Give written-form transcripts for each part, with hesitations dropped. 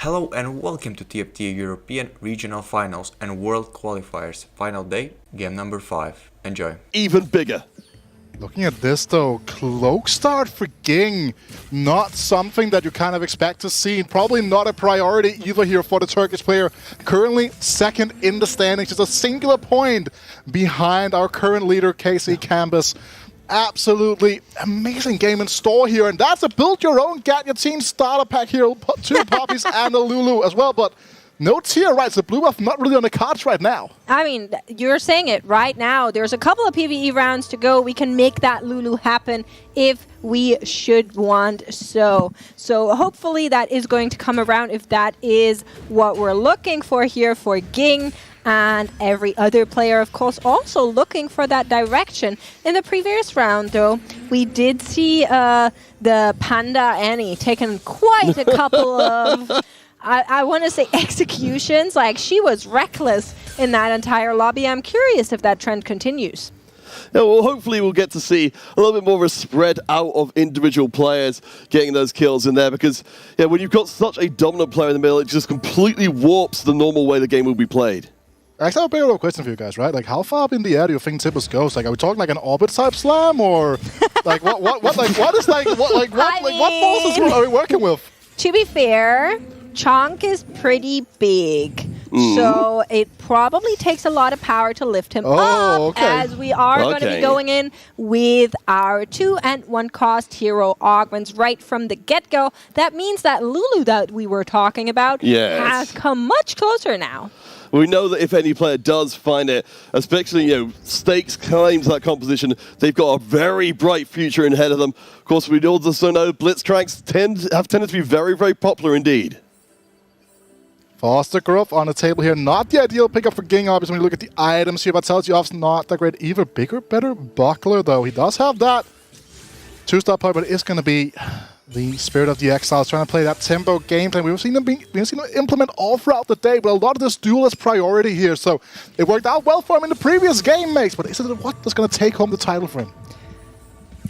Hello and welcome to TFT European Regional Finals and World Qualifiers. Final day, game number 5. Enjoy. Even bigger. Looking at this though, cloak start for Ging, not something that you kind of expect to see, probably not a priority either here for the Turkish player. Currently second in the standings, just a singular point behind our current leader, KC Campus. Absolutely amazing game in store here, and that's a build your own get your team starter pack here. We'll put 2 poppies and a Lulu as well, but no tier, right? So blue buff not really on the cards right now. I mean, you're saying it right now. There's a couple of PvE rounds to go. We can make that Lulu happen if we should want so. So hopefully that is going to come around if that is what we're looking for here for Ging. And every other player, of course, also looking for that direction. In the previous round, though, we did see the Panda Annie taking quite a couple of, I want to say, executions. Like, she was reckless in that entire lobby. I'm curious if that trend continues. Yeah, well, hopefully we'll get to see a little bit more of a spread out of individual players getting those kills in there, because when you've got such a dominant player in the middle, it just completely warps the normal way the game will be played. Actually, I have a bigger question for you guys, right? Like, how far up in the air do you think Tippers goes? Like, are we talking like an orbit type slam, or like what forces are we working with? To be fair, Chonk is pretty big, so it probably takes a lot of power to lift him up, as we are going to be going in with our 2 and 1 cost hero augments right from the get-go. That means that Lulu that we were talking about has come much closer now. We know that if any player does find it, especially, Stakes claims that composition, they've got a very bright future ahead of them. Of course, we also know Blitzcranks have tended to be very, very popular indeed. Foster Growth on the table here. Not the ideal pickup for Ging, obviously, when you look at the items here. But tells you off not that great either. Bigger, better buckler, though. He does have that 2-star player, but it is going to be the Spirit of the Exiles trying to play that tempo gameplay. We've seen them implement all throughout the day, but a lot of this duel is priority here. So it worked out well for him in the previous game, mates. But is it what that's going to take home the title for him?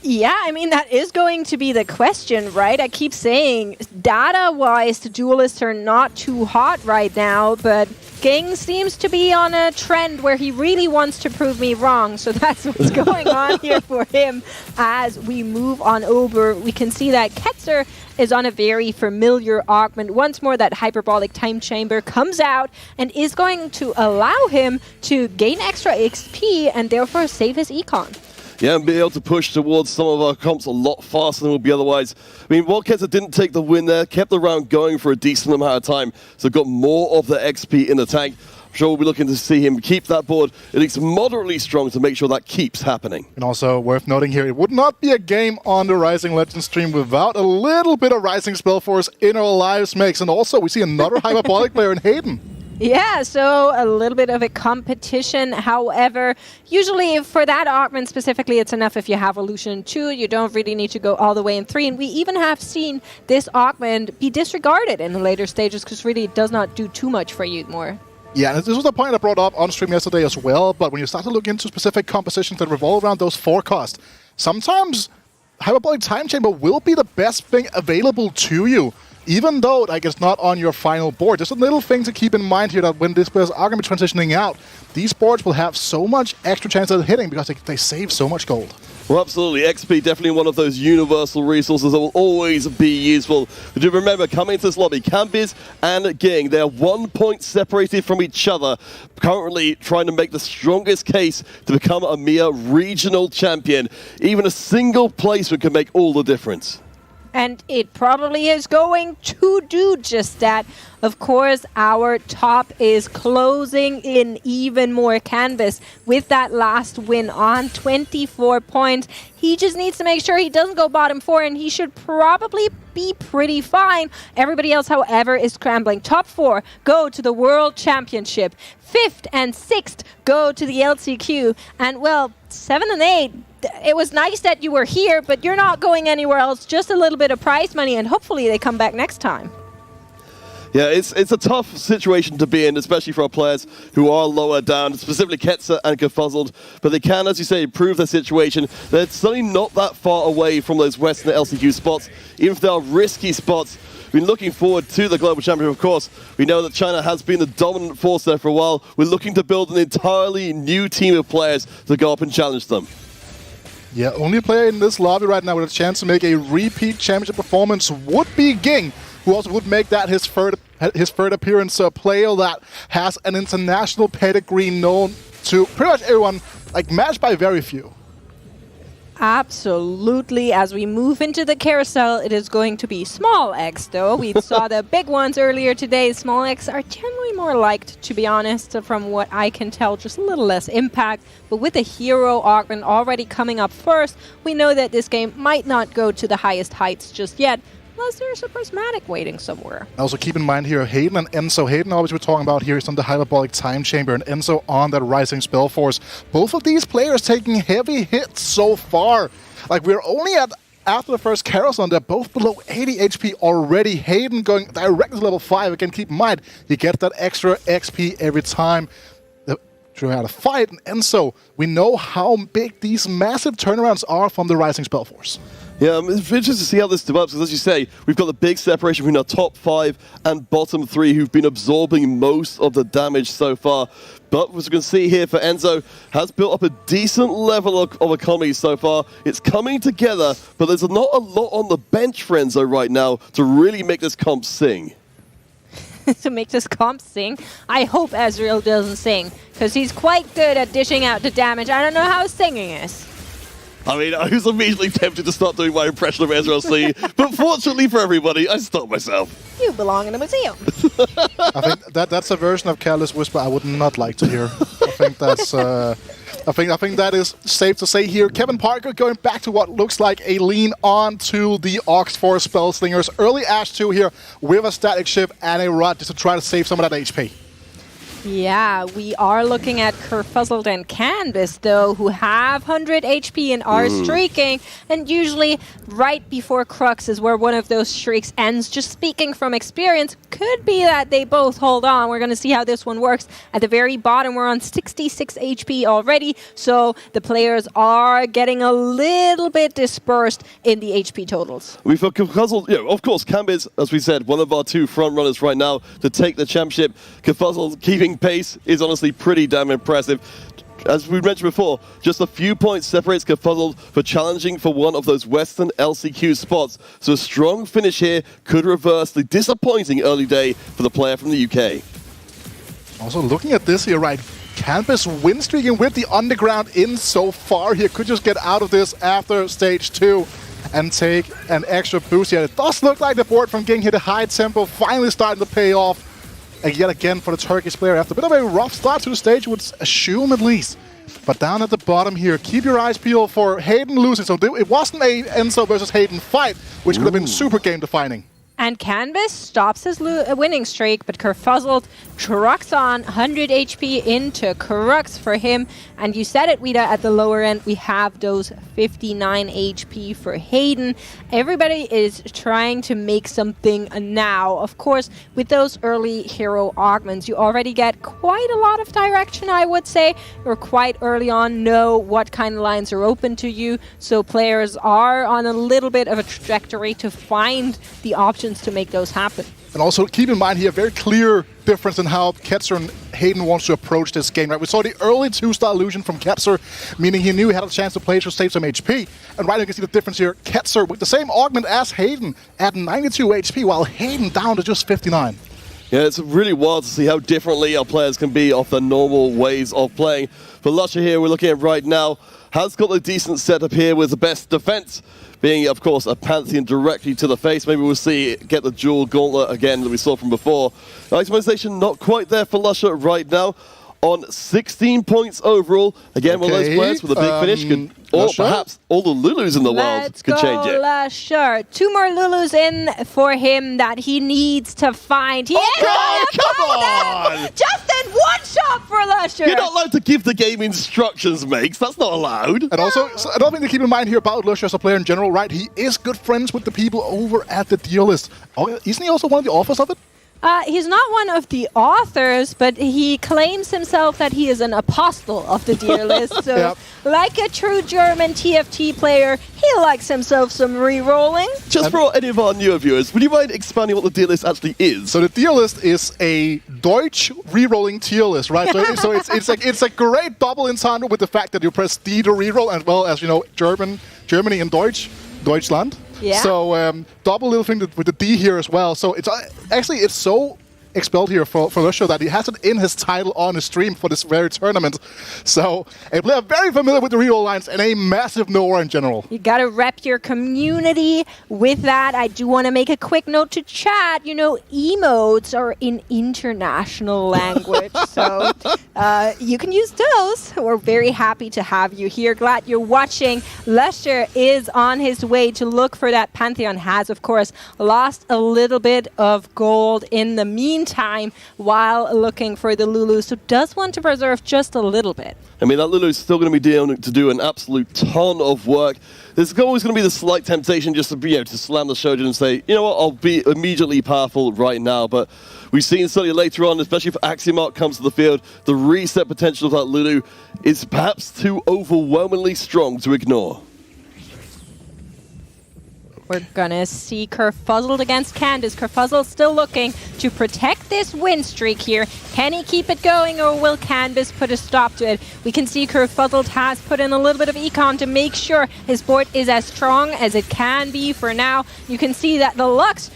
Yeah, I mean, that is going to be the question, right? I keep saying, data-wise, the duelists are not too hot right now, but Ging seems to be on a trend where he really wants to prove me wrong. So that's what's going on here for him. As we move on over, we can see that Ketzer is on a very familiar augment. Once more, that hyperbolic time chamber comes out and is going to allow him to gain extra XP and therefore save his econ. Yeah, and be able to push towards some of our comps a lot faster than would be otherwise. I mean, Wildcats didn't take the win there, kept the round going for a decent amount of time, so got more of the XP in the tank. I'm sure we'll be looking to see him keep that board at least moderately strong to make sure that keeps happening. And also worth noting here, it would not be a game on the Rising Legends stream without a little bit of Rising Spellforce in our lives mix. And also, we see another hyperbolic player in Hayden. Yeah, so a little bit of a competition. However, usually for that augment specifically, it's enough if you have Evolution 2. You don't really need to go all the way in 3. And we even have seen this augment be disregarded in the later stages because really it does not do too much for you more. Yeah, and this was the point I brought up on stream yesterday as well, but when you start to look into specific compositions that revolve around those forecasts, sometimes Hyperbolic Time Chamber will be the best thing available to you. Even though it's not on your final board. Just a little thing to keep in mind here that when this players are going to be transitioning out, these boards will have so much extra chance of hitting because they save so much gold. Well, absolutely. XP definitely one of those universal resources that will always be useful. But do remember, coming into this lobby, Campis and Ging, they are 1 point separated from each other, currently trying to make the strongest case to become a EMEA regional champion. Even a single placement can make all the difference. And it probably is going to do just that. Of course, our top is closing in even more canvas with that last win on 24 points. He just needs to make sure he doesn't go bottom 4, and he should probably be pretty fine. Everybody else, however, is scrambling. Top 4 go to the World Championship. 5th and 6th go to the LCQ. And, well, 7 and 8... it was nice that you were here, but you're not going anywhere else. Just a little bit of prize money, and hopefully they come back next time. Yeah, it's a tough situation to be in, especially for our players who are lower down, specifically Ketzer and Confuzzled. But they can, as you say, improve their situation. They're certainly not that far away from those Western LCQ spots, even if they are risky spots. been looking forward to the Global Championship, of course. We know that China has been the dominant force there for a while. We're looking to build an entirely new team of players to go up and challenge them. Yeah, only player in this lobby right now with a chance to make a repeat championship performance would be Ging, who also would make that his third appearance. A player that has an international pedigree known to pretty much everyone, like matched by very few. Absolutely. As we move into the carousel, it is going to be small X, though. We saw the big ones earlier today. Small X are generally more liked, to be honest, from what I can tell, just a little less impact. But with the hero augment already coming up first, we know that this game might not go to the highest heights just yet, unless there's a prismatic waiting somewhere. Also keep in mind here, Hayden and Enzo. Hayden, obviously we're talking about here, is on the Hyperbolic Time Chamber, and Enzo on that Rising Spell Force. Both of these players taking heavy hits so far. Like, we're only at, after the first carousel, they're both below 80 HP already. Hayden going directly to level 5. Again, keep in mind, you get that extra XP every time you had a fight. And Enzo, we know how big these massive turnarounds are from the Rising Spell Force. Yeah, it's interesting to see how this develops, because as you say, we've got the big separation between our top 5 and bottom 3 who've been absorbing most of the damage so far. But as you can see here for Enzo, has built up a decent level of economy so far. It's coming together, but there's not a lot on the bench for Enzo right now to really make this comp sing. To make this comp sing? I hope Ezreal doesn't sing, because he's quite good at dishing out the damage. I don't know how singing is. I mean, I was immediately tempted to start doing my impression of Ezreal singing, but fortunately for everybody, I stopped myself. You belong in a museum. I think that's a version of Careless Whisper I would not like to hear. I think that's I think that is safe to say here. Kevin Parker going back to what looks like a lean on to the Ox Force Spellslingers. Early Ash 2 here with a static ship and a rod just to try to save some of that HP. Yeah, we are looking at Kerfuzzled and Canvas, though, who have 100 HP and are streaking. And usually, right before Crux is where one of those streaks ends. Just speaking from experience, could be that they both hold on. We're going to see how this one works. At the very bottom, we're on 66 HP already. So the players are getting a little bit dispersed in the HP totals. We've got Kerfuzzled, of course, Canvas, as we said, one of our 2 front runners right now to take the championship. Kerfuzzled keeping pace is honestly pretty damn impressive. As we mentioned before, just a few points separates Kerfuzzled for challenging for one of those Western LCQ spots. So a strong finish here could reverse the disappointing early day for the player from the UK. Also looking at this here, right? Canvas win streaking with the underground in so far here. Could just get out of this after stage 2 and take an extra boost here. It does look like the board from Ging hit a high tempo, finally starting to pay off. And yet again for the Turkish player, after a bit of a rough start to the stage, would assume at least. But down at the bottom here, keep your eyes peeled for Hayden losing. So it wasn't a Enzo versus Hayden fight, which could have been super game defining. And Canvas stops his winning streak, but Kerfuzzled trucks on 100 HP into Crux for him. And you said it, Wida, at the lower end, we have those 59 HP for Hayden. Everybody is trying to make something now. Of course, with those early hero augments, you already get quite a lot of direction, I would say. Or quite early on know what kind of lines are open to you. So players are on a little bit of a trajectory to find the options to make those happen. And also keep in mind here, very clear difference in how Ketzer and Hayden wants to approach this game. Right? We saw the early 2-star illusion from Ketzer, meaning he knew he had a chance to play to save some HP. And right now you can see the difference here. Ketzer with the same augment as Hayden at 92 HP, while Hayden down to just 59. Yeah, it's really wild to see how differently our players can be off their normal ways of playing. For Lusher here, we're looking at right now, has got a decent setup here with the best defense being, of course, a Pantheon directly to the face. Maybe we'll see get the dual gauntlet again that we saw from before. Itemization not quite there for Lusher right now. On 16 points overall. Again, one of those players with a big finish could, or perhaps all the Lulus in the world could change it. Lusher. 2 more Lulus in for him that he needs to find. He come on! Just in one shot for Lusher. You're not allowed to give the game instructions, mates. That's not allowed. And also, another thing to keep in mind here about Lusher as a player in general, right? He is good friends with the people over at the deal list. Oh, isn't he also one of the authors of it? He's not one of the authors, but he claims himself that he is an apostle of the tier list. So, Yep. like a true German TFT player, he likes himself some re-rolling. Just for any of our newer viewers, would you mind expanding what the tier list actually is? So the tier list is a Deutsch re-rolling tier list, right? So it's a great double entendre with the fact that you press D to re-roll, as well as, you know, Germany and Deutschland. Yeah. So double little thing with the D here as well. So it's actually it's so expelled here for Lusho that he has it in his title on his stream for this very tournament. So a player very familiar with the reroll lines and a massive knower in general. You gotta rep your community. With that, I do want to make a quick note to chat. You know, emotes are in international language, so you can use those. We're very happy to have you here. Glad you're watching. Lusher is on his way to look for that Pantheon. Has, of course, lost a little bit of gold in the meantime while looking for the Lulu, so does want to preserve just a little bit. I mean, that Lulu's still going to be dealing to do an absolute ton of work. There's always going to be the slight temptation just to to slam the Shojin and say, you know what, I'll be immediately powerful right now. But we've seen certainly later on, especially if Axiomark comes to the field, the reset potential of that Lulu is perhaps too overwhelmingly strong to ignore. We're gonna see Kerfuzzled against Candace. Kerfuzzled still looking to protect this win streak here. Can he keep it going, or will Candace put a stop to it? We can see Kerfuzzled has put in a little bit of econ to make sure his board is as strong as it can be for now. You can see that the Lux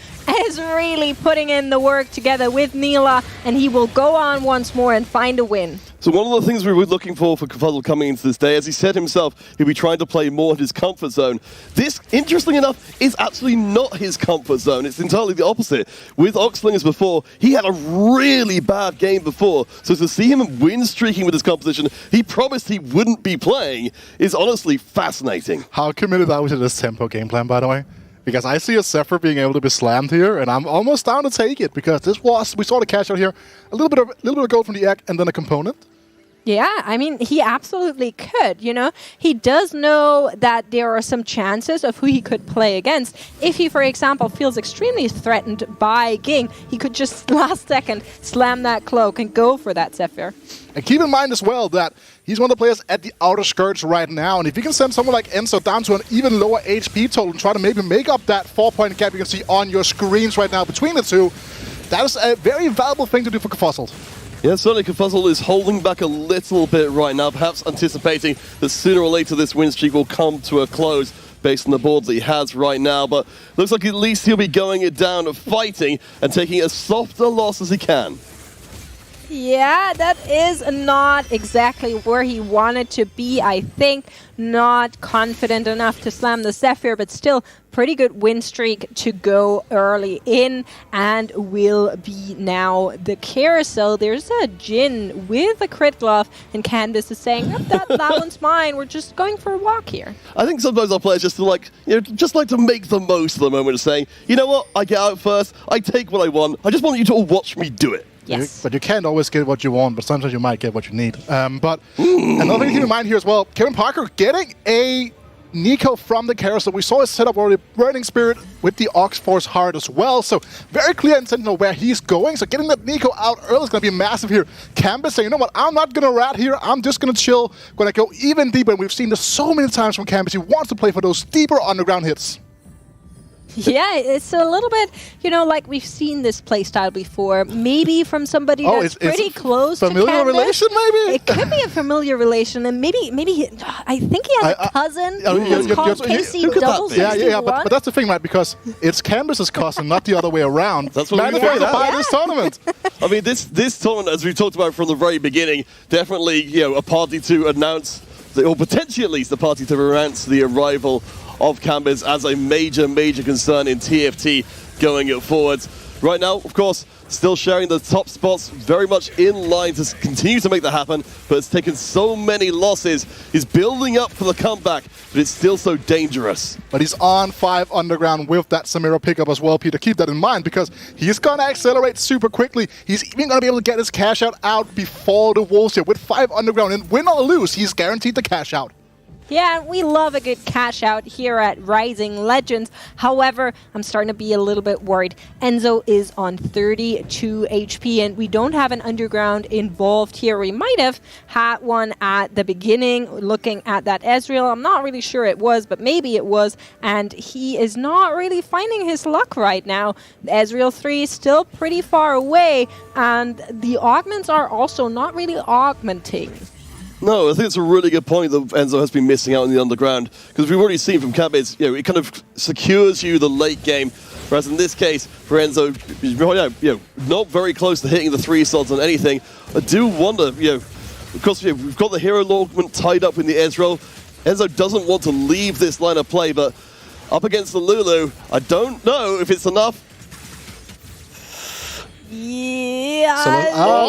is really putting in the work together with Neela, and he will go on once more and find a win. So one of the things we were looking for Kerfuzzled coming into this day, as he said himself, he'll be trying to play more in his comfort zone. This, interestingly enough, is actually not his comfort zone. It's entirely the opposite. With Oxlingers before, he had a really bad game before. So to see him win streaking with his composition he promised he wouldn't be playing is honestly fascinating. How committed are we to this tempo game plan, by the way? Because I see a Zephyr being able to be slammed here, and I'm almost down to take it, because we saw the cash out here, a little bit of gold from the egg, and then a component. Yeah, I mean, he absolutely could, you know. He does know that there are some chances of who he could play against. If he, for example, feels extremely threatened by Ging, he could just last second slam that cloak and go for that Zephyr. And keep in mind as well that he's one of the players at the outer skirts right now, and if you can send someone like Enzo down to an even lower HP total and try to maybe make up that 4-point gap you can see on your screens right now between the two, that is a very valuable thing to do for Kerfuzzled. Yeah, certainly Kerfuzzled is holding back a little bit right now, perhaps anticipating that sooner or later this win streak will come to a close based on the boards that he has right now. But looks like at least he'll be going it down, fighting and taking as soft a loss as he can. Yeah, that is not exactly where he wanted to be, I think. Not confident enough to slam the Zephyr, but still pretty good win streak to go early in, and will be now the carousel. There's a Jin with a crit glove, and Candace is saying, that one's mine. We're just going for a walk here. I think sometimes our players just like to make the most of the moment of saying, you know what, I get out first, I take what I want, I just want you to all watch me do it. Yes. But you can't always get what you want, but sometimes you might get what you need. But another thing to keep in mind here as well, Kevin Parker getting a Nico from the carousel. We saw his setup already, Burning Spirit with the Ox Force Heart as well. So very clear intent of where he's going. So getting that Nico out early is going to be massive here. Campus saying, you know what, I'm not going to rat here. I'm just going to chill. Going to go even deeper. And we've seen this so many times from Campus. He wants to play for those deeper underground hits. Yeah, it's a little bit, you know, like we've seen this playstyle before. Maybe from somebody that's pretty close to Candace. Familiar relation, maybe? It could be a familiar relation, and maybe I think he has a cousin who's called Casey Double 61. Yeah, but that's the thing, right? Because it's Canvas's cousin, not the other way around. That's what we by this tournament. I mean, this tournament, as we talked about from the very beginning, definitely, a party to announce, or potentially at least a party to announce the arrival of Canvas as a major concern in TFT going forwards. Right now, of course, still sharing the top spots, very much in line to continue to make that happen, but it's taken so many losses. He's building up for the comeback, but it's still so dangerous. But he's on 5 underground with that Samira pickup as well, Peter. Keep that in mind, because he's going to accelerate super quickly. He's even going to be able to get his cash out before the Wolves here. With 5 underground, and win or lose, he's guaranteed the cash out. Yeah, we love a good cash out here at Rising Legends. However, I'm starting to be a little bit worried. Enzo is on 32 HP, and we don't have an underground involved here. We might have had one at the beginning, looking at that Ezreal. I'm not really sure it was, but maybe it was. And he is not really finding his luck right now. Ezreal 3 is still pretty far away, and the augments are also not really augmenting. No, I think it's a really good point that Enzo has been missing out on the underground, because we've already seen from Cabbage, it kind of secures you the late game, whereas in this case, for Enzo, not very close to hitting the 3 slots on anything. I do wonder, of course, we've got the hero augment tied up in the Ezreal. Enzo doesn't want to leave this line of play, but up against the Lulu, I don't know if it's enough. Yeah. So and I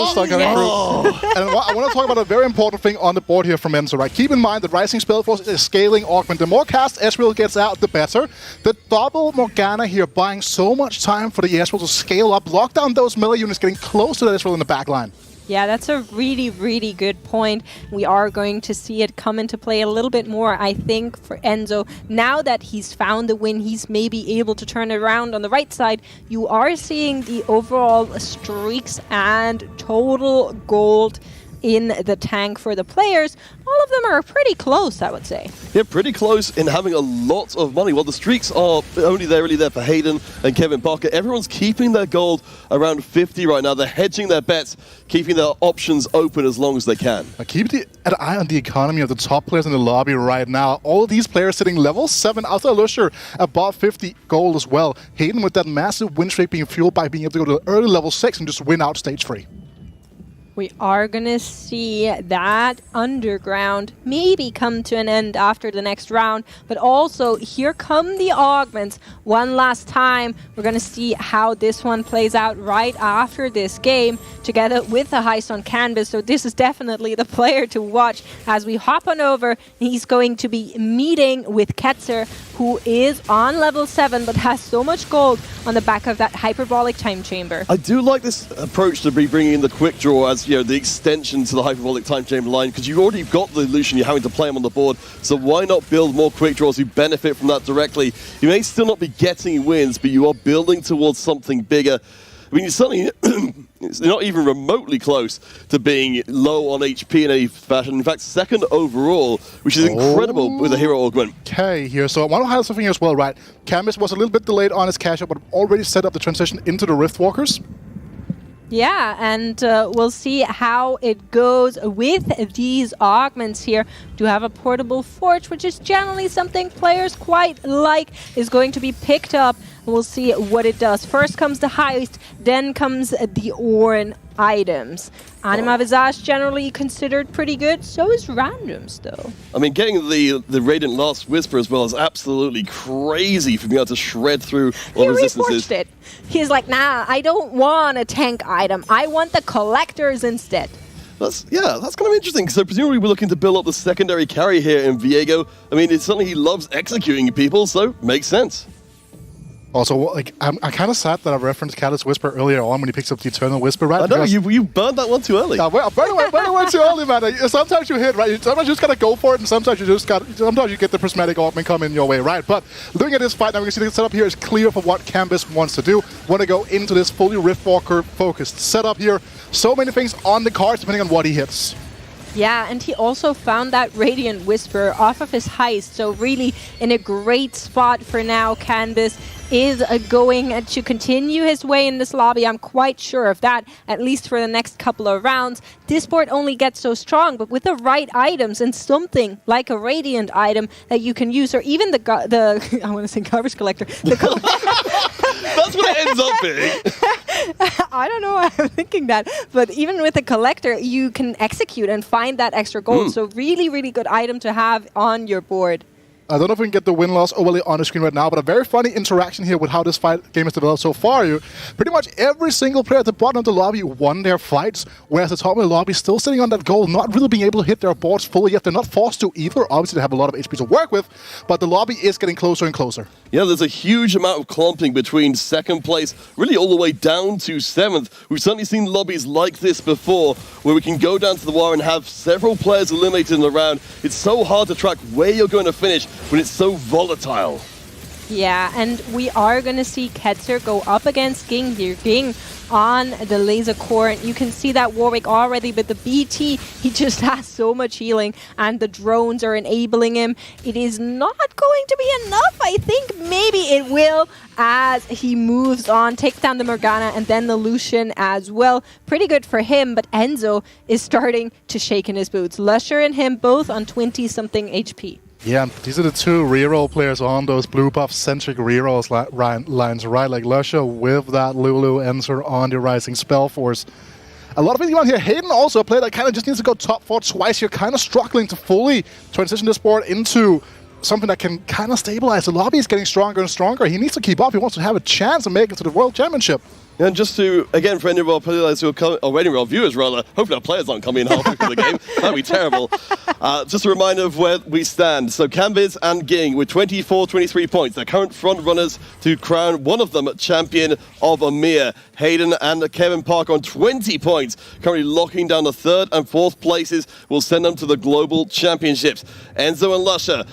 want to talk about a very important thing on the board here from Enzo, right? Keep in mind that Rising Spellforce is scaling augment. The more cast Ezreal gets out, the better. The double Morgana here buying so much time for the Ezreal to scale up, lock down those melee units, getting close to the Ezreal in the backline. Yeah, that's a really, really good point. We are going to see it come into play a little bit more, I think, for Enzo. Now that he's found the win, he's maybe able to turn it around on the right side. You are seeing the overall streaks and total gold in the tank for the players. All of them are pretty close, I would say. Yeah, pretty close in having a lot of money. Well, the streaks are only really there for Hayden and Kevin Parker. Everyone's keeping their gold around 50 right now. They're hedging their bets, keeping their options open as long as they can. Keep an eye on the economy of the top players in the lobby right now. All of these players sitting level 7 after Lusher, above 50 gold as well. Hayden with that massive win streak being fueled by being able to go to early level 6 and just win out stage 3. We are going to see that underground maybe come to an end after the next round. But also, here come the augments one last time. We're going to see how this one plays out right after this game, together with the heist on canvas. So this is definitely the player to watch as we hop on over. He's going to be meeting with Ketzer, who is on level 7, but has so much gold on the back of that hyperbolic time chamber. I do like this approach to be bringing in the quick draw as the extension to the hyperbolic time chamber line, because you've already got the Lucian, you're having to play him on the board, so why not build more quick draws who benefit from that directly? You may still not be getting wins, but you are building towards something bigger. I mean, you're certainly it's not even remotely close to being low on HP in any fashion. In fact, second overall, which is incredible with a hero augment. Okay, here. So I want to highlight something as well, right? Canvas was a little bit delayed on his cash out, but already set up the transition into the Riftwalkers. Yeah, and we'll see how it goes with these augments here. Do have a portable forge, which is generally something players quite like, is going to be picked up. We'll see what it does. First comes the heist, then comes the Ornn items. Anima Visage generally considered pretty good, so is Randoms though. I mean, getting the Radiant Last Whisper as well is absolutely crazy for being able to shred through all resistances. He reforged it. He's like, nah, I don't want a tank item. I want the collectors instead. That's kind of interesting. So presumably we're looking to build up the secondary carry here in Viego. I mean, it's something he loves executing people, so makes sense. Also, like, I'm kind of sad that I referenced Callous Whisper earlier on when he picks up the Eternal Whisper, right? I know, you burned that one too early. Yeah, I burned it one too early, man. Sometimes you hit, right? Sometimes you just gotta go for it, and sometimes you get the prismatic augment coming your way, right? But looking at this fight now, we can see the setup here is clear for what Canvas wants to do. Want to go into this fully Riftwalker focused setup here. So many things on the cards depending on what he hits. Yeah, and he also found that Radiant Whisper off of his heist, so really in a great spot for now. Canvas is going to continue his way in this lobby. I'm quite sure of that, at least for the next couple of rounds. This board only gets so strong, but with the right items and something like a Radiant item that you can use, or even the I want to say garbage collector. That's what it ends up being. I don't know why I'm thinking that, but even with a collector, you can execute and find that extra gold. So really, really good item to have on your board. I don't know if we can get the win-loss overlay on the screen right now, but a very funny interaction here with how this game has developed so far. Pretty much every single player at the bottom of the lobby won their fights, whereas the top of the lobby still sitting on that goal, not really being able to hit their boards fully yet. They're not forced to either. Obviously, they have a lot of HP to work with, but the lobby is getting closer and closer. Yeah, there's a huge amount of clumping between second place, really all the way down to 7th. We've certainly seen lobbies like this before, where we can go down to the wire and have several players eliminated in the round. It's so hard to track where you're going to finish when it's so volatile. Yeah, and we are going to see Ketzer go up against Ging here. Ging on the laser core, and you can see that Warwick already, but the BT, he just has so much healing, and the drones are enabling him. It is not going to be enough. I think maybe it will as he moves on, takes down the Morgana and then the Lucian as well. Pretty good for him, but Enzo is starting to shake in his boots. Lusher and him both on 20-something HP. Yeah, and these are the two reroll players on those blue buff-centric rerolls lines, right? Like Lusher with that Lulu, Enzo on the Rising Spellforce. A lot of things going on here. Hayden also a player that kind of just needs to go top 4 twice. You're kind of struggling to fully transition this board into something that can kind of stabilize. The lobby is getting stronger and stronger. He needs to keep up. He wants to have a chance of making it to the World Championship. And just to, again, for any of our players who are coming, or any of our viewers rather, hopefully our players aren't coming in halfway through the game. That'd be terrible. Just a reminder of where we stand. So Kambiz and Ging with 23 points. They're current front runners to crown one of them champion of EMEA. Hayden and Kevin Parker on 20 points, currently locking down the 3rd and 4th places, will send them to the Global Championships. Enzo and Lusher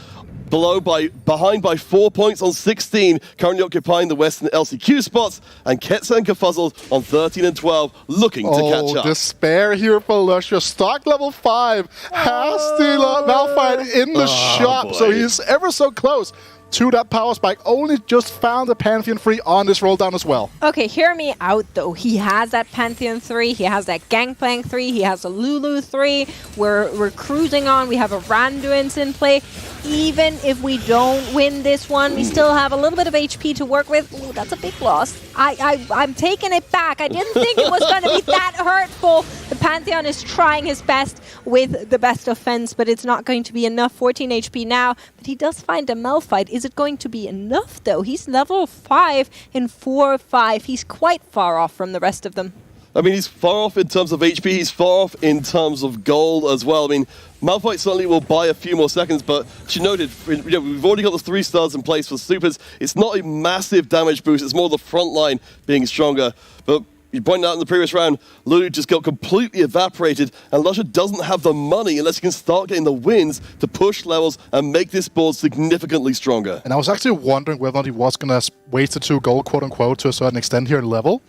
behind by 4 points on 16, currently occupying the Western LCQ spots, and Ketzer and Kafuzzled on 13 and 12, looking to catch up. Despair here for Lusher. Stock level 5 has the Malphite in the shop, so he's ever so close to that power spike. Only just found the Pantheon 3 on this roll down as well. Okay, hear me out though. He has that Pantheon 3, he has that Gangplank 3, he has a Lulu 3. We're cruising on. We have a Randuin's in play. Even if we don't win this one, we still have a little bit of HP to work with. Ooh, that's a big loss. I'm taking it back. I didn't think it was going to be that hurtful. The Pantheon is trying his best with the best offense, but it's not going to be enough. 14 HP now, but he does find a Malphite. Is it going to be enough, though? He's level 5 in 4-5. He's quite far off from the rest of them. I mean, he's far off in terms of HP, he's far off in terms of gold as well. I mean, Malphite certainly will buy a few more seconds, but as you noted, we've already got the 3 stars in place for supers. It's not a massive damage boost, it's more the front line being stronger. But you pointed out in the previous round, Lulu just got completely evaporated, and Lusher doesn't have the money unless he can start getting the wins to push levels and make this board significantly stronger. And I was actually wondering whether or not he was going to waste the 2 gold, quote-unquote, to a certain extent here in level.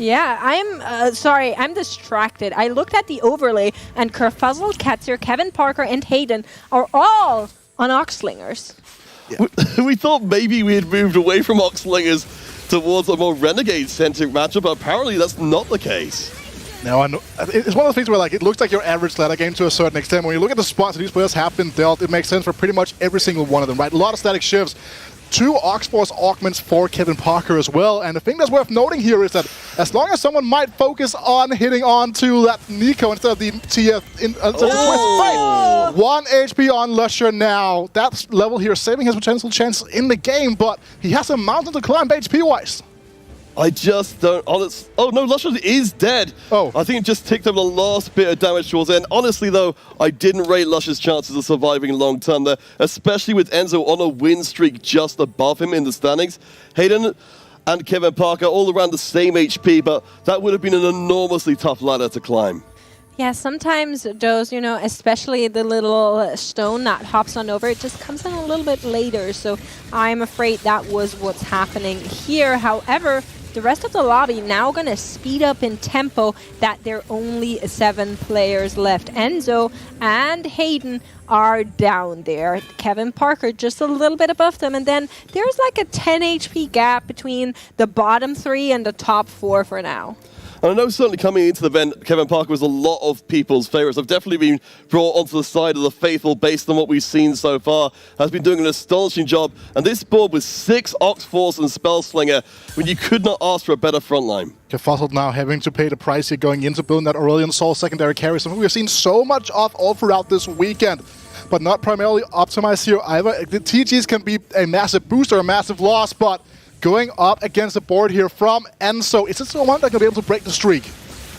Yeah, I'm sorry, I'm distracted. I looked at the overlay, and Kerfuzzle, Ketzer, Kevin Parker, and Hayden are all on Oxlingers. Yeah. We thought maybe we had moved away from Oxlingers towards a more Renegade-centric matchup, but apparently that's not the case. No, it's one of those things where it looks like your average ladder game to a certain extent. When you look at the spots that these players have been dealt, it makes sense for pretty much every single one of them, right? A lot of static shifts. 2 Oxforce augments for Kevin Parker as well. And the thing that's worth noting here is that as long as someone might focus on hitting on to that Nico instead of the TF fight, 1 HP on Lusher now. That level here saving his potential chances in the game, but he has a mountain to climb HP-wise. I just don't... Oh, no, Lusher is dead. Oh. I think it just ticked up the last bit of damage towards the end. Honestly, though, I didn't rate Lusher's chances of surviving long term there, especially with Enzo on a win streak just above him in the standings. Hayden and Kevin Parker all around the same HP, but that would have been an enormously tough ladder to climb. Yeah, sometimes those, especially the little stone that hops on over, it just comes in a little bit later. So I'm afraid that was what's happening here. However, the rest of the lobby now going to speed up in tempo that there are only 7 players left. Enzo and Hayden are down there. Kevin Parker just a little bit above them. And then there's like a 10 HP gap between the bottom 3 and the top 4 for now. And I know certainly coming into the event, Kevin Parker was a lot of people's favourites. I've definitely been brought onto the side of the faithful based on what we've seen so far. Has been doing an astonishing job. And this board with 6 Oxforce and Spellslinger, when you could not ask for a better frontline. Kafuzzled now having to pay the price here going into building that Aurelion Sol secondary carry, something we've seen so much of all throughout this weekend. but not primarily optimized here either. The TGs can be a massive boost or a massive loss, but going up against the board here from Enzo, is this the one that can be able to break the streak?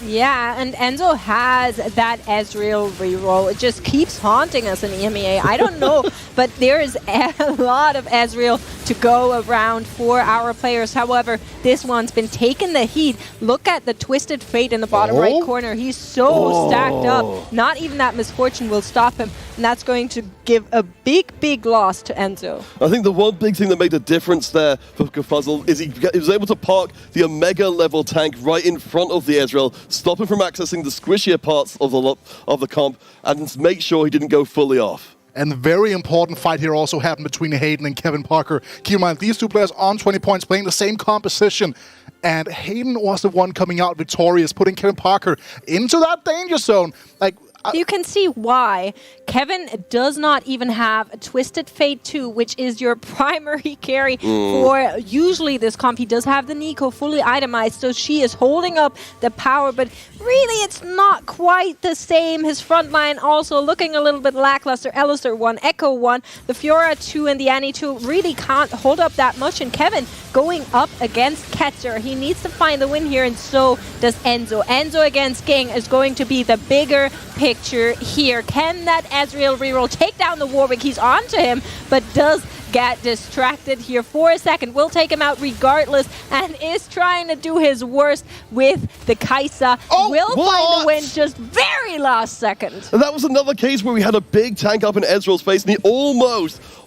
Yeah, and Enzo has that Ezreal reroll. It just keeps haunting us in EMEA. I don't know, but there is a lot of Ezreal to go around for our players. However, this one's been taking the heat. Look at the Twisted Fate in the bottom right corner. He's so stacked up. Not even that Misfortune will stop him. And that's going to give a big, big loss to Enzo. I think the one big thing that made a difference there for Fuzzle is he was able to park the Omega level tank right in front of the Ezreal, stop him from accessing the squishier parts of the comp, and make sure he didn't go fully off. And very important fight here also happened between Hayden and Kevin Parker. Keep in mind, these two players on 20 points playing the same composition. And Hayden was the one coming out victorious, putting Kevin Parker into that danger zone. Like, you can see why Kevin does not even have a Twisted Fate 2, which is your primary carry for usually this comp. He does have the Nico fully itemized, so she is holding up the power, but really it's not quite the same. His front line also looking a little bit lackluster. Alistar 1, Echo 1, the Fiora 2 and the Annie 2 really can't hold up that much, and Kevin going up against Ketzer. He needs to find the win here, and so does Enzo. Enzo against Ging is going to be the bigger picture here. Can that Ezreal reroll take down the Warwick? He's onto him, but does get distracted here for a second. Will take him out regardless, and is trying to do his worst with the Kai'Sa. Will find the win just very last second. And that was another case where we had a big tank up in Ezreal's face, and he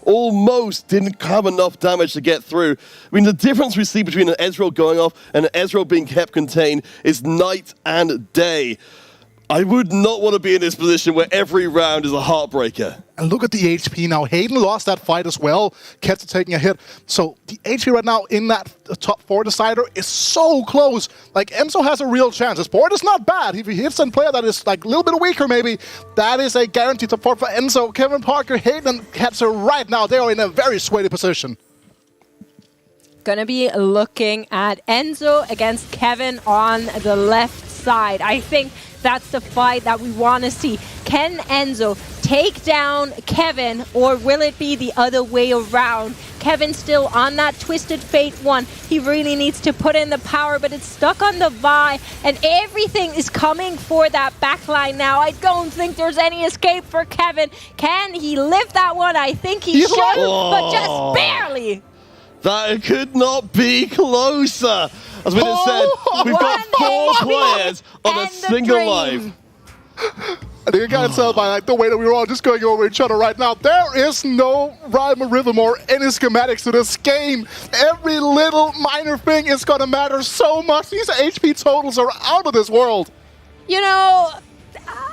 almost didn't have enough damage to get through. I mean, the difference we see between an Ezreal going off and an Ezreal being kept contained is night and day. I would not want to be in this position where every round is a heartbreaker. And look at the HP now. Hayden lost that fight as well. Ketzer taking a hit. So the HP right now in that top 4 decider is so close. Like, Enzo has a real chance. His board is not bad. If he hits a player that is like a little bit weaker maybe, that is a guaranteed top 4 for Enzo. Kevin Parker, Hayden, and Ketzer right now, they are in a very sweaty position. Gonna be looking at Enzo against Kevin on the left side. I think that's the fight that we want to see. Can Enzo take down Kevin, or will it be the other way around? Kevin still on that Twisted Fate 1. He really needs to put in the power, but it's stuck on the Vi, and everything is coming for that backline now. I don't think there's any escape for Kevin. Can he lift that one? I think he should, but just barely. That could not be closer. As we just said, we've got 4 players on a single life. I think you can tell by like the way that we're all just going over each other right now. There is no rhyme or rhythm or any schematics to this game. Every little minor thing is going to matter so much. These HP totals are out of this world. You know,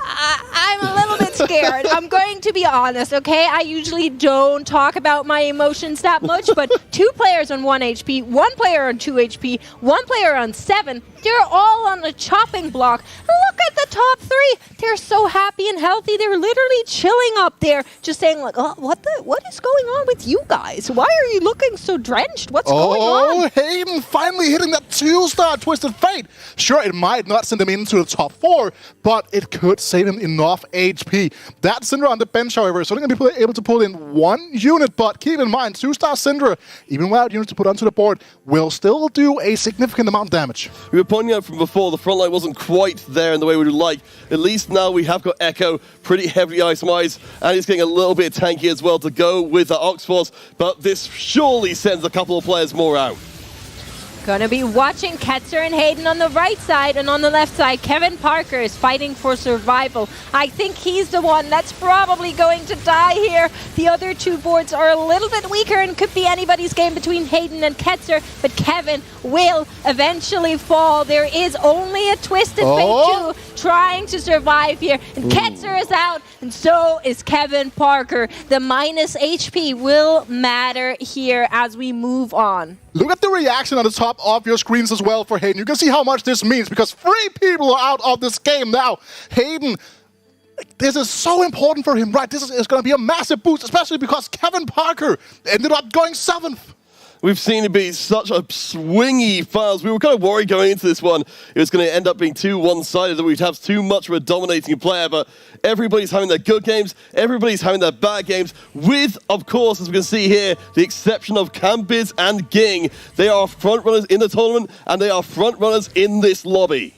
I'm a little bit scared. I'm going to be honest, okay? I usually don't talk about my emotions that much, but 2 players on 1 HP, 1 player on 2 HP, 1 player on 7, they're all on the chopping block. Look at the top 3. They're so happy and healthy. They're literally chilling up there, just saying like, oh, what is going on with you guys? Why are you looking so drenched? What's going on? Oh, Hayden finally hitting that 2-star Twisted Fate. Sure, it might not send him into the top 4, but it could save him enough HP. That Syndra on the bench, however, is only going to be able to pull in 1 unit, but keep in mind, 2-star Syndra, even without units to put onto the board, will still do a significant amount of damage. We were pointing out from before, the front line wasn't quite there in the way we would like. At least now we have got Echo pretty heavily itemized, and he's getting a little bit tanky as well to go with the Oxforce, but this surely sends a couple of players more out. Gonna be watching Ketzer and Hayden on the right side, and on the left side, Kevin Parker is fighting for survival. I think he's the one that's probably going to die here. The other 2 boards are a little bit weaker and could be anybody's game between Hayden and Ketzer, but Kevin will eventually fall. There is only a Twisted Fate 2 trying to survive here, and Ketzer is out, and so is Kevin Parker. The minus HP will matter here as we move on. Look at the reaction on the top of your screens as well for Hayden. You can see how much this means because 3 people are out of this game now. Hayden, this is so important for him, right? This is going to be a massive boost, especially because Kevin Parker ended up going 7th. We've seen it be such a swingy finals. We were kind of worried going into this one it was going to end up being too one-sided, that we'd have too much of a dominating player, but everybody's having their good games, everybody's having their bad games, with, of course, as we can see here, the exception of Cambiz and Ging. They are front-runners in the tournament, and they are front-runners in this lobby.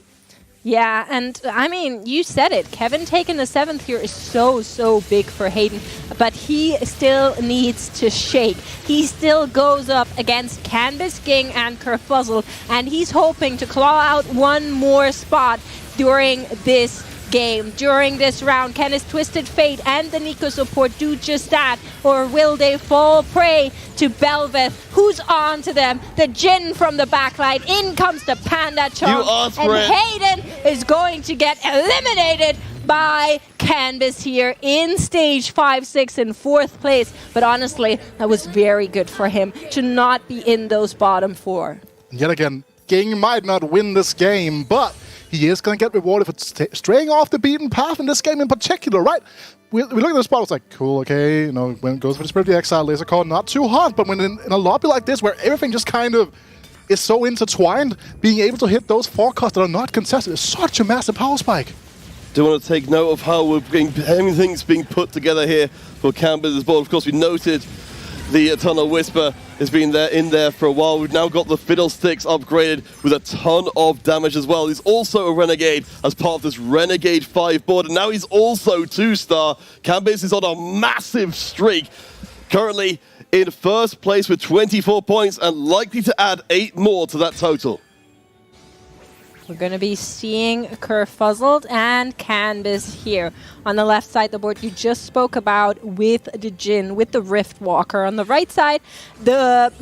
Yeah, and I mean, you said it. Kevin taking the 7th here is so big for Hayden, but he still needs to shake. He still goes up against Canvas, Ging, and Kerfuzzled, and he's hoping to claw out one more spot during this game. During this round, can his Twisted Fate and the Nico support do just that, or will they fall prey to Belveth, who's on to them? The Jin from the backline, in comes the Panda Chomp, and Hayden is going to get eliminated by Canvas here in stage 5, 6, and 4th place. But honestly, that was very good for him to not be in those bottom 4. Yet again, Ging might not win this game, but he is going to get rewarded for straying off the beaten path in this game in particular, right? We look at the spot, it's like, cool, okay, you know, when it goes for the Spirit of the Exile, laser call, not too hot, but when in a lobby like this where everything just kind of is so intertwined, being able to hit those forecasts that are not contested is such a massive power spike. Do want to take note of how everything's being put together here for Cambiz as well. Of course, we noted the Eternal Whisper has been in there for a while. We've now got the Fiddlesticks upgraded with a ton of damage as well. He's also a Renegade as part of this Renegade 5 board, and now he's also 2-star. Cambiz is on a massive streak, currently in 1st place with 24 points and likely to add 8 more to that total. We're going to be seeing Kerfuzzled and Canvas here. On the left side, the board you just spoke about with the Jin, with the Rift Walker. On the right side, the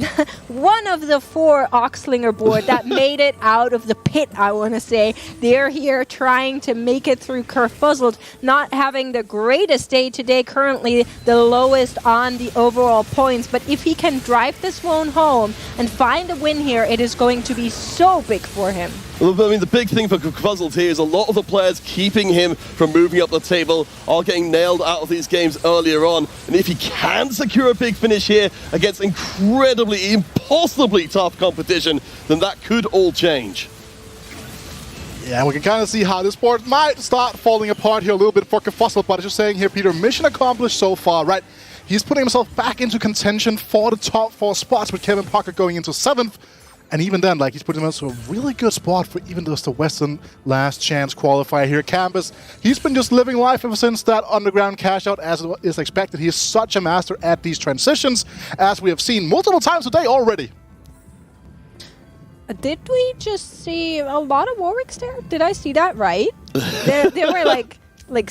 one of the 4 Oxlinger board that made it out of the pit, I want to say. They're here trying to make it through. Kerfuzzled not having the greatest day today, currently the lowest on the overall points. But if he can drive this one home and find a win here, it is going to be so big for him. Well, I mean, the big thing for Kerfuzzled here is a lot of the players keeping him from moving up the table are getting nailed out of these games earlier on. And if he can secure a big finish here against incredibly, impossibly tough competition, then that could all change. Yeah, we can kind of see how this board might start falling apart here a little bit for Kerfuzzled, but as you're saying here, Peter, mission accomplished so far, right? He's putting himself back into contention for the top 4 spots with Kevin Parker going into 7th. And even then, like, he's putting himself into a really good spot for even just the Western last chance qualifier here. Campus, he's been just living life ever since that underground cash out, as is expected. He is such a master at these transitions, as we have seen multiple times today already. Did we just see a lot of Warwicks there? Did I see that right? there were like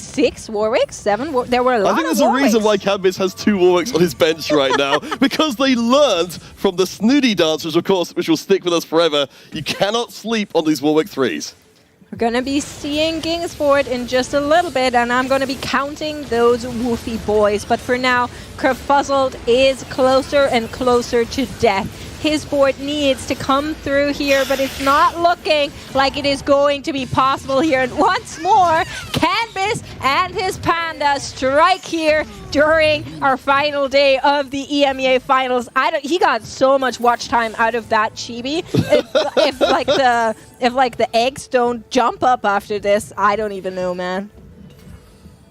6 Warwicks, 7 there were a lot of Warwicks. I think there's a reason why Cambiz has 2 Warwicks on his bench right now, because they learned from the Snooty Dancers, of course, which will stick with us forever. You cannot sleep on these Warwick 3s. We're going to be seeing Ging's board in just a little bit, and I'm going to be counting those woofy boys. But for now, Kerfuzzled is closer and closer to death. His board needs to come through here, but it's not looking like it is going to be possible here. And once more, Canvas and his Panda strike here during our final day of the EMEA finals. He got so much watch time out of that chibi. if the eggs don't jump up after this, I don't even know, man.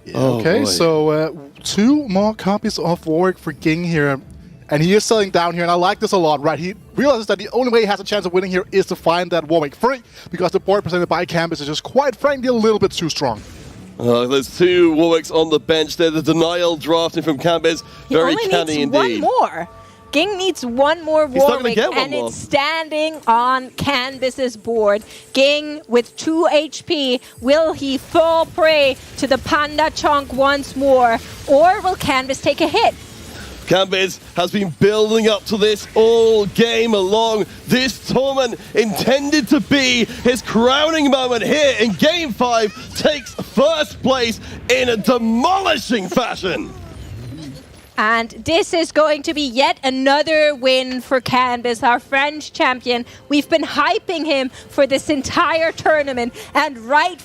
Yeah, okay, so 2 more copies of Warwick for Ging here. And he is selling down here, and I like this a lot, right? He realizes that the only way he has a chance of winning here is to find that Warwick free, because the board presented by Campus is just, quite frankly, a little bit too strong. There's 2 Warwicks on the bench there. The denial drafting from Campus, very canny indeed. He only needs 1 more. Ging needs 1 more Warwick, and it's standing on Canvas's board. Ging with 2 HP. Will he fall prey to the Panda Chunk once more, or will Canvas take a hit? Cambiz has been building up to this all game long. This tournament intended to be his crowning moment here in Game 5, takes 1st place in a demolishing fashion. And this is going to be yet another win for Canvas, our French champion. We've been hyping him for this entire tournament, and right